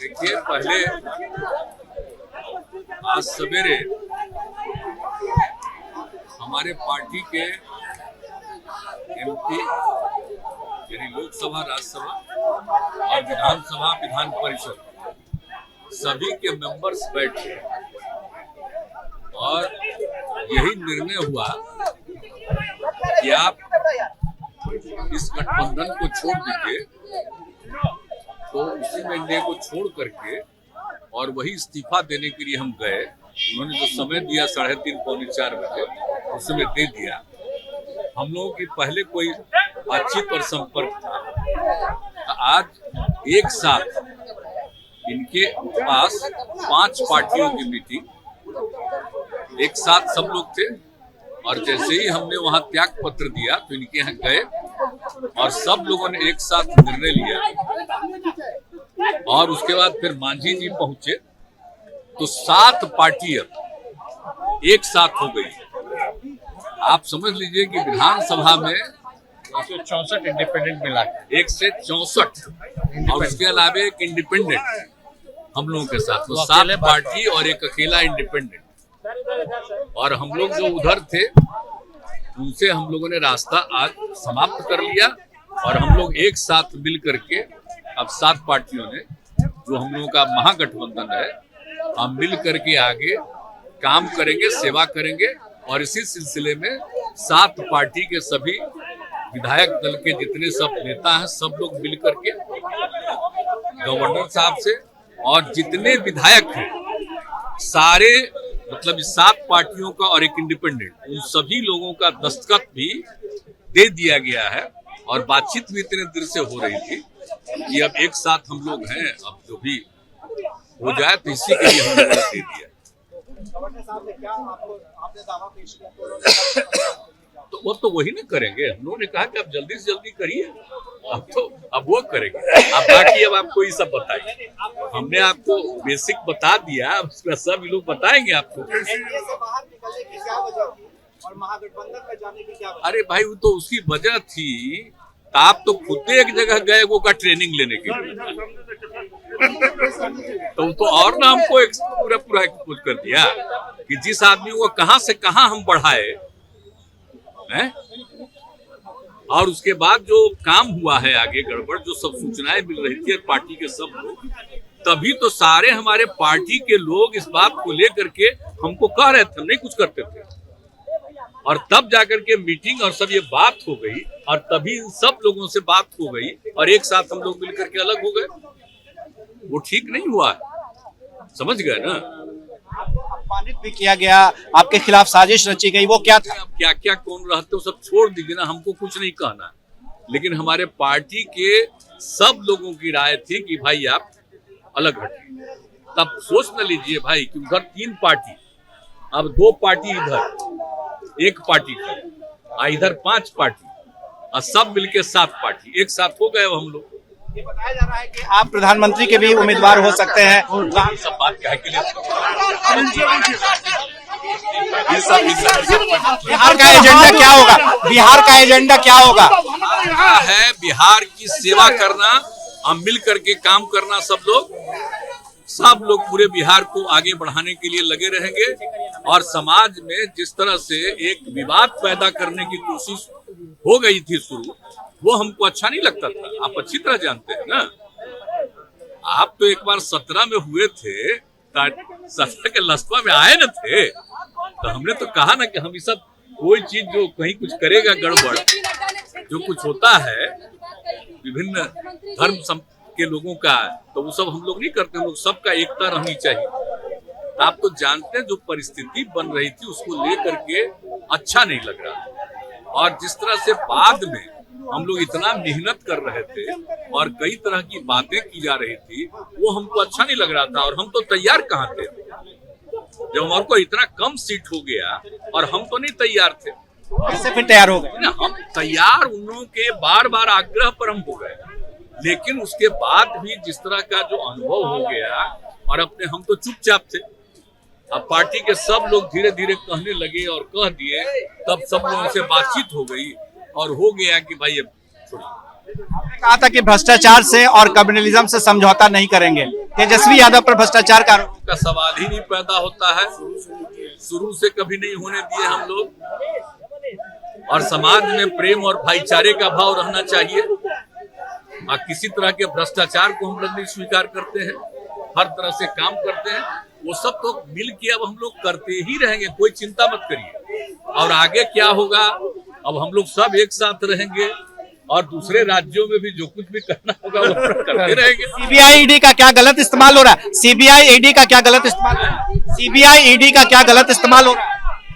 देखिए, पहले आज सवेरे हमारे पार्टी के एमपी यानी लोकसभा, राज्यसभा और विधानसभा, विधान परिषद सभी के मेंबर्स बैठे और यही निर्णय हुआ कि आप इस गठबंधन को छोड़ दीजिए। तो उसी में एनडीए को छोड़ करके और वही इस्तीफा देने के लिए हम गए। उन्होंने जो समय दिया 3:30 पौने 4 बजे, उस समय दे दिया। हम लोगों की पहले कोई बातचीत और संपर्क था। तो आज एक साथ इनके पास 5 पार्टियों की मीटिंग, एक साथ सब लोग थे और जैसे ही हमने वहां त्याग पत्र दिया तो इनके यहाँ गए और सब लोगों ने एक साथ निर्णय लिया। और उसके बाद फिर मांझी जी पहुंचे तो 7 पार्टियां एक साथ हो गई। आप समझ लीजिए कि विधानसभा में 164 इंडिपेंडेंट मिला, 1 से 64 और उसके अलावा एक इंडिपेंडेंट हम लोगों के साथ, तो 7 पार्टी और एक अकेला इंडिपेंडेंट। और हम लोग जो उधर थे उनसे हम लोगों ने रास्ता आज समाप्त कर लिया और हम लोग एक साथ मिल करके अब 7 पार्टियों ने, जो हम लोगों का महागठबंधन है, हम मिल करके आगे काम करेंगे, सेवा करेंगे। और इसी सिलसिले में 7 पार्टी के सभी विधायक दल के जितने सब नेता हैं, सब लोग मिल करके गवर्नर साहब से और जितने विधायक हैं सारे, मतलब 7 पार्टियों का और एक इंडिपेंडेंट, उन सभी लोगों का दस्तखत भी दे दिया गया है। और बातचीत भी इतने देर से हो रही थी कि अब एक साथ हम लोग हैं, अब जो भी हो जाए तो इसी के लिए हमने दे दिया। तो वो तो वही ना करेंगे। हम लोगों ने कहा कि आप जल्दी से जल्दी करिए, अब वो करेंगे। अब बाकी अब आपको ये सब बताइए, हमने आपको बेसिक बता दिया, उसका सब लोग बताएंगे आपको। और महागठबंधन में जाने की क्या वजह? अरे भाई, वो तो उसकी वजह थी। आप तो खुद एक जगह गए वो का ट्रेनिंग लेने के लिए, तो और ना हमको पूरा एक्सपोज कर दिया कि जिस आदमी को कहां से कहां हम बढ़ाए हैं। और उसके बाद जो काम हुआ है आगे गड़बड़, जो सब सूचनाएं मिल रही थी पार्टी के सब लोग, तभी तो सारे हमारे पार्टी के लोग इस बात को लेकर के हमको कह रहे थे, हम नहीं कुछ करते थे। और तब जाकर के मीटिंग और सब ये बात हो गई और तभी सब लोगों से बात हो गई और एक साथ हम लोग मिलकर के अलग हो गए। वो ठीक नहीं हुआ, समझ गए ना। आपको अपमानित भी किया गया, आपके खिलाफ साजिश रची गई, वो क्या था? अब क्या क्या कौन रहते हो सब छोड़ दीजिए ना, हमको कुछ नहीं कहना। लेकिन हमारे पार्टी के सब लोगों की राय थी कि भाई आप अलग हटिए। तब सोच न लीजिए भाई कि उधर 3 पार्टी, अब 2 पार्टी इधर, 1 पार्टी इधर 5 पार्टी और सब मिलके 7 पार्टी एक साथ हो गए हम लोग। ये बताया जा रहा है कि आप प्रधानमंत्री के भी उम्मीदवार हो सकते हैं। सब बात कहे के लिए बिहार का एजेंडा क्या होगा? बिहार का एजेंडा क्या होगा? है बिहार की सेवा करना, हम मिल करके काम करना। सब लोग पूरे बिहार को आगे बढ़ाने के लिए लगे रहेंगे। और समाज में जिस तरह से एक विवाद पैदा करने की कोशिश हो गई थी शुरू, वो हमको अच्छा नहीं लगता था। आप अच्छी तरह जानते हैं ना। आप तो एक बार 17 में हुए थे, 17 के लस्पा में आए न थे, तो हमने तो कहा ना कि हम ये सब कोई चीज जो कहीं कुछ करेगा गड़बड़, जो कुछ होता है विभिन्न धर्म के लोगों का, तो वो सब हम लोग नहीं करते। हम लोग सबका एकता रहनी चाहिए। आप तो जानते हैं जो परिस्थिति बन रही थी उसको लेकर के अच्छा नहीं लग रहा। और जिस तरह से बाद में हम लोग इतना मेहनत कर रहे थे और कई तरह की बातें की जा रही थी, वो हमको अच्छा नहीं लग रहा था। और हम तो तैयार कहाँ थे जब हमारे को इतना कम सीट हो गया, और हम तो नहीं तैयार थे। कैसे फिर तैयार हो गए? हम तैयार उन लोगों के बार बार आग्रह पर हम हो गए, लेकिन उसके बाद भी जिस तरह का जो अनुभव हो गया, और अपने हम तो चुपचाप थे। अब पार्टी के सब लोग धीरे धीरे कहने लगे और कह दिए, तब सब लोगों से बातचीत हो गई और हो गया कि भाई अब छोड़िए। कहा था कि भ्रष्टाचार से और कम्युनलिज्म से समझौता नहीं करेंगे। तेजस्वी यादव पर भ्रष्टाचार का आरोप। का सवाल ही नहीं पैदा होता है, शुरू से कभी नहीं होने दिए हम लोग। और समाज में प्रेम और भाईचारे का भाव रहना चाहिए और किसी तरह के भ्रष्टाचार को हम लोग नहीं स्वीकार करते हैं, हर तरह से काम करते हैं। वो सब तो मिल के अब हम लोग करते ही रहेंगे, कोई चिंता मत करिए। और आगे क्या होगा, अब हम लोग सब एक साथ रहेंगे और दूसरे राज्यों में भी जो कुछ भी करना होगा वो करते रहेंगे। सीबीआई ईडी का क्या गलत इस्तेमाल हो रहा है? सीबीआई ईडी का क्या गलत इस्तेमाल हो रहा है? सीबीआई ईडी का क्या गलत इस्तेमाल हो रहा है?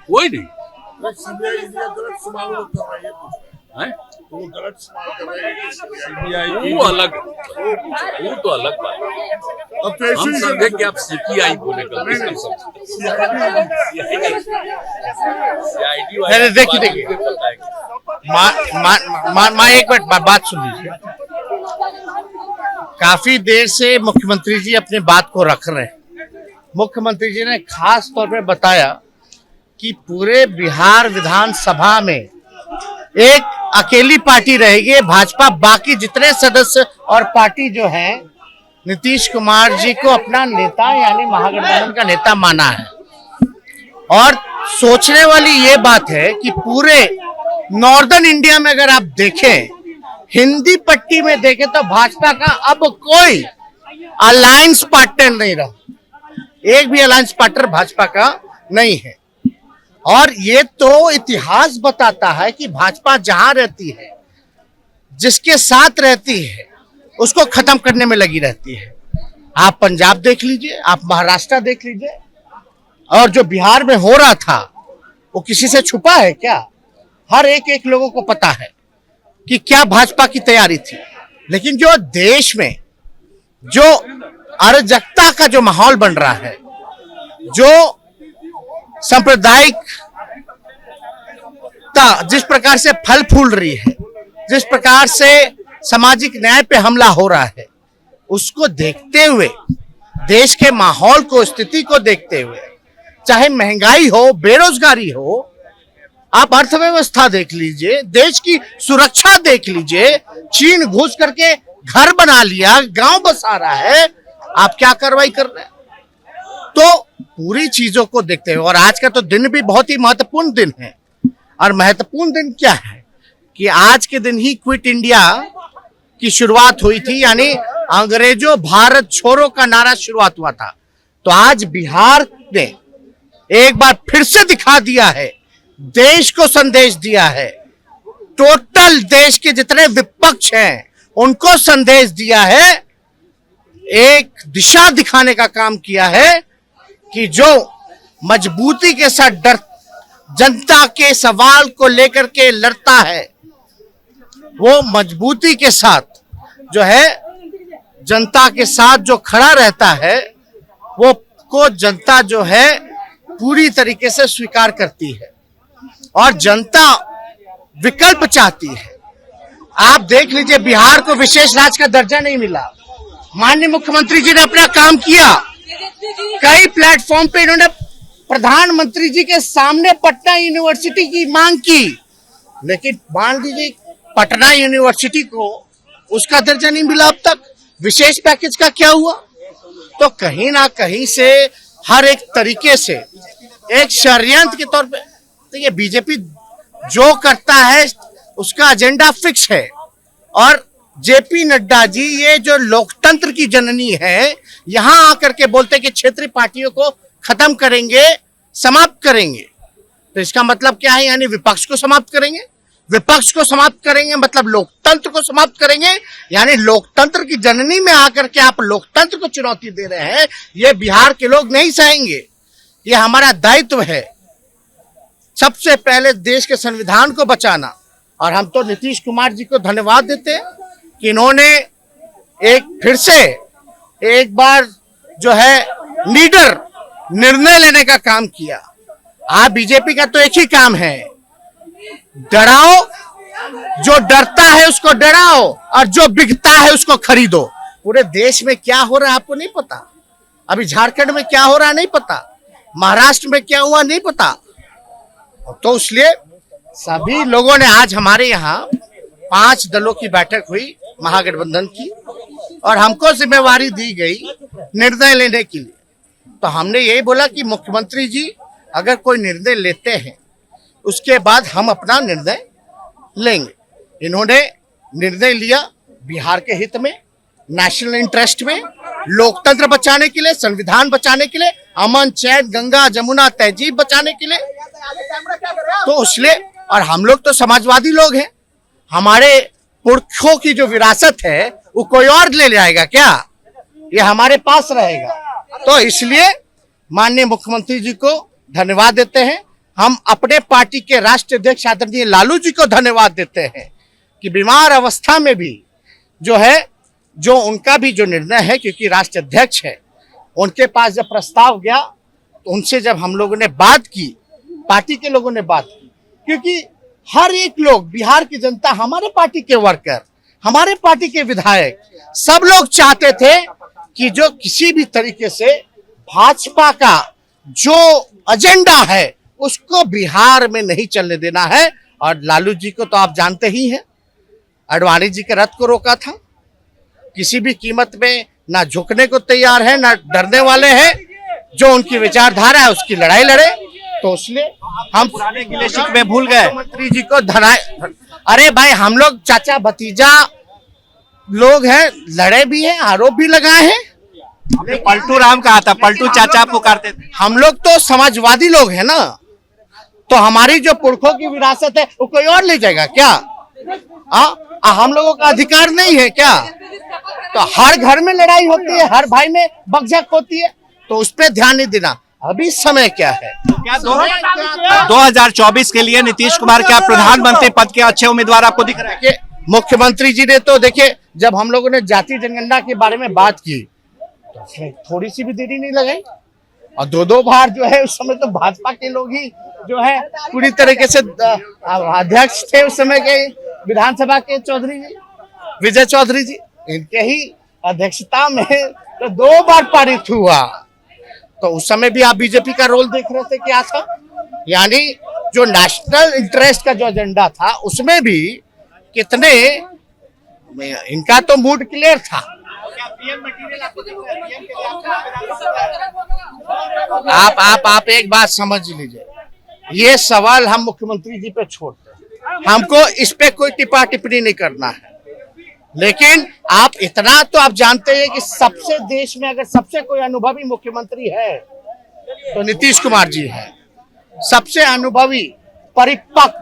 कोई नहीं सीबीआई गलत इस्तेमाल वो कर रही है, है? वो गलत इस्तेमाल कर रही है सीबीआई। वो अलग, वो तो अलग बात है। अब तो ऐसे हम ही समझे कि आप सीपीआई बोलेगा। अरे देखिए माँ एक मिनट बात सुन लीजिए। काफी देर से मुख्यमंत्री जी अपने बात को रख रहे हैं। मुख्यमंत्री जी ने खास तौर पे बताया कि पूरे बिहार विधानसभा में एक अकेली पार्टी रहेगी भाजपा, बाकी जितने सदस्य और पार्टी जो है नीतीश कुमार जी को अपना नेता यानी महागठबंधन का नेता माना है। और सोचने वाली ये बात है कि पूरे नॉर्दर्न इंडिया में अगर आप देखें, हिंदी पट्टी में देखें तो भाजपा का अब कोई अलायंस पार्टनर नहीं रहा, एक भी अलायंस पार्टनर भाजपा का नहीं है। और ये तो इतिहास बताता है कि भाजपा जहां रहती है, जिसके साथ रहती है, उसको खत्म करने में लगी रहती है। आप पंजाब देख लीजिए, आप महाराष्ट्र देख लीजिए, और जो बिहार में हो रहा था वो किसी से छुपा है क्या? हर एक लोगों को पता है कि क्या भाजपा की तैयारी थी। लेकिन जो देश में जो अराजकता का जो माहौल बन रहा है, जो सांप्रदायिकता जिस प्रकार से फल फूल रही है, जिस प्रकार से सामाजिक न्याय पे हमला हो रहा है, उसको देखते हुए, देश के माहौल को, स्थिति को देखते हुए, चाहे महंगाई हो, बेरोजगारी हो, आप अर्थव्यवस्था देख लीजिए, देश की सुरक्षा देख लीजिए, चीन घुस करके घर बना लिया, गांव बसा रहा है, आप क्या कार्रवाई कर रहे हैं? तो पूरी चीजों को देखते हुए, और आज का तो दिन भी बहुत ही महत्वपूर्ण दिन है। और महत्वपूर्ण दिन क्या है कि आज के दिन ही क्विट इंडिया की शुरुआत हुई थी, यानी अंग्रेजों भारत छोड़ो का नारा शुरुआत हुआ था। तो आज बिहार ने एक बार फिर से दिखा दिया है, देश को संदेश दिया है, टोटल देश के जितने विपक्ष हैं उनको संदेश दिया है, एक दिशा दिखाने का काम किया है कि जो मजबूती के साथ जनता के सवाल को लेकर के लड़ता है, वो मजबूती के साथ जो है जनता के साथ जो खड़ा रहता है, वो को जनता जो है पूरी तरीके से स्वीकार करती है और जनता विकल्प चाहती है। आप देख लीजिए, बिहार को विशेष राज्य का दर्जा नहीं मिला। माननीय मुख्यमंत्री जी ने अपना काम किया, कई प्लेटफॉर्म पे इन्होंने प्रधानमंत्री जी के सामने पटना यूनिवर्सिटी की मांग की, लेकिन मान लीजिए पटना यूनिवर्सिटी को उसका दर्जा नहीं मिला अब तक। विशेष पैकेज का क्या हुआ? तो कहीं ना कहीं से हर एक तरीके से एक षड्यंत्र के तौर पे, तो ये बीजेपी जो करता है उसका एजेंडा फिक्स है। और जेपी नड्डा जी, ये जो लोकतंत्र की जननी है, यहां आकर के बोलते कि क्षेत्रीय पार्टियों को खत्म करेंगे, समाप्त करेंगे। तो इसका मतलब क्या है? यानी विपक्ष को समाप्त करेंगे। विपक्ष को समाप्त करेंगे मतलब लोकतंत्र को समाप्त करेंगे। यानी लोकतंत्र की जननी में आकर के आप लोकतंत्र को चुनौती दे रहे हैं। ये बिहार के लोग नहीं सहेंगे। ये हमारा दायित्व है, सबसे पहले देश के संविधान को बचाना। और हम तो नीतीश कुमार जी को धन्यवाद देते हैं कि इन्होंने एक फिर से एक बार जो है लीडर निर्णय लेने का काम किया। आप बीजेपी का तो एक ही काम है, डराओ, जो डरता है उसको डराओ और जो बिकता है उसको खरीदो। पूरे देश में क्या हो रहा है आपको नहीं पता, अभी झारखंड में क्या हो रहा है नहीं पता, महाराष्ट्र में क्या हुआ नहीं पता। तो इसलिए सभी लोगों ने आज हमारे यहाँ 5 दलों की बैठक हुई महागठबंधन की और हमको जिम्मेवारी दी गई निर्णय लेने के लिए। तो हमने यही बोला कि मुख्यमंत्री जी अगर कोई निर्णय लेते हैं उसके बाद हम अपना निर्णय लेंगे। इन्होंने निर्णय लिया बिहार के हित में, नेशनल इंटरेस्ट में, लोकतंत्र बचाने के लिए, संविधान बचाने के लिए, अमन चैन गंगा जमुना तहजीब बचाने के लिए। तो इसलिए, और हम लोग तो समाजवादी लोग हैं, हमारे पुरखों की जो विरासत है वो कोई और ले जाएगा क्या? ये हमारे पास रहेगा। तो इसलिए माननीय मुख्यमंत्री जी को धन्यवाद देते हैं। हम अपने पार्टी के राष्ट्रीय अध्यक्ष आदरणीय लालू जी को धन्यवाद देते हैं कि बीमार अवस्था में भी जो उनका भी जो निर्णय है, क्योंकि राष्ट्रीय अध्यक्ष है, उनके पास जब प्रस्ताव गया तो उनसे जब हम लोगों ने बात की, पार्टी के लोगों ने बात की, क्योंकि हर एक लोग, बिहार की जनता, हमारे पार्टी के वर्कर, हमारे पार्टी के विधायक, सब लोग चाहते थे कि जो किसी भी तरीके से भाजपा का जो एजेंडा है उसको बिहार में नहीं चलने देना है। और लालू जी को तो आप जानते ही हैं, आडवाणी जी के रथ को रोका था, किसी भी कीमत में ना झुकने को तैयार है, ना डरने वाले हैं। जो उनकी विचारधारा है उसकी लड़ाई लड़े। तो इसलिए हम पुराने गिले शिकवे भूल गए। मुख्यमंत्री जी को अरे भाई, हम लोग चाचा भतीजा लोग हैं, लड़े भी हैं, आरोप भी लगाए हैं। हमने पलटू राम कहा था, पलटू चाचा पुकारते थे। हम लोग तो समाजवादी लोग हैं ना, तो हमारी जो पुरखों की विरासत है वो कोई और ले जाएगा क्या? हम लोगों का अधिकार नहीं है क्या? तो हर घर में लड़ाई होती है, हर भाई में बकझक होती है, तो उस पर ध्यान नहीं देना। अभी समय क्या है? क्या 2024 के लिए नीतीश कुमार क्या प्रधानमंत्री पद के अच्छे उम्मीदवार आपको दिख रहे हैं? मुख्यमंत्री जी ने तो देखिए, जब हम लोगों ने जाति जनगणना के बारे में बात की तो उसमें थोड़ी सी भी देरी नहीं लगाई, और 2 बार जो है उस समय तो भाजपा के लोग ही जो है पूरी तरीके से अध्यक्ष थे उस समय के विधानसभा के चौधरी जी, विजय चौधरी जी, इनके ही अध्यक्षता में तो 2 बार पारित हुआ। तो उस समय भी आप बीजेपी का रोल देख रहे थे, क्या था? यानी जो नेशनल इंटरेस्ट का जो एजेंडा था उसमें भी कितने, इनका तो मूड क्लियर था। आप एक बात समझ लीजिए, ये सवाल हम मुख्यमंत्री जी पे छोड़ते हैं, हमको इस पे कोई टिप्पा टिप्पणी नहीं करना है। लेकिन आप इतना तो आप जानते हैं कि सबसे देश में अगर सबसे कोई अनुभवी मुख्यमंत्री है तो नीतीश कुमार जी है। सबसे अनुभवी, परिपक्व,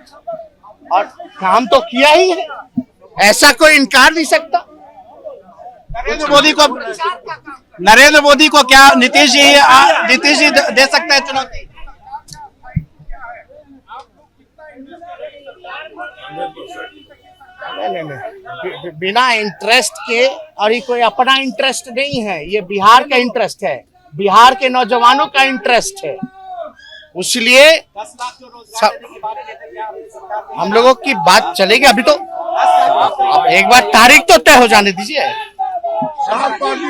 और काम तो किया ही है, ऐसा कोई इनकार नहीं सकता। नरेंद्र मोदी को क्या नीतीश जी दे सकता है चुनौती? नहीं, बिना इंटरेस्ट के, और ये कोई अपना इंटरेस्ट नहीं है, ये बिहार का इंटरेस्ट है, बिहार के नौजवानों का इंटरेस्ट है। इसलिए हम लोगों की बात चलेगी। अभी तो एक बार तारीख तो तय हो जाने दीजिए,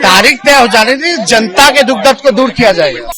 तारीख तय हो जाने दीजिए, जनता के दुख दर्द को दूर किया जाएगा।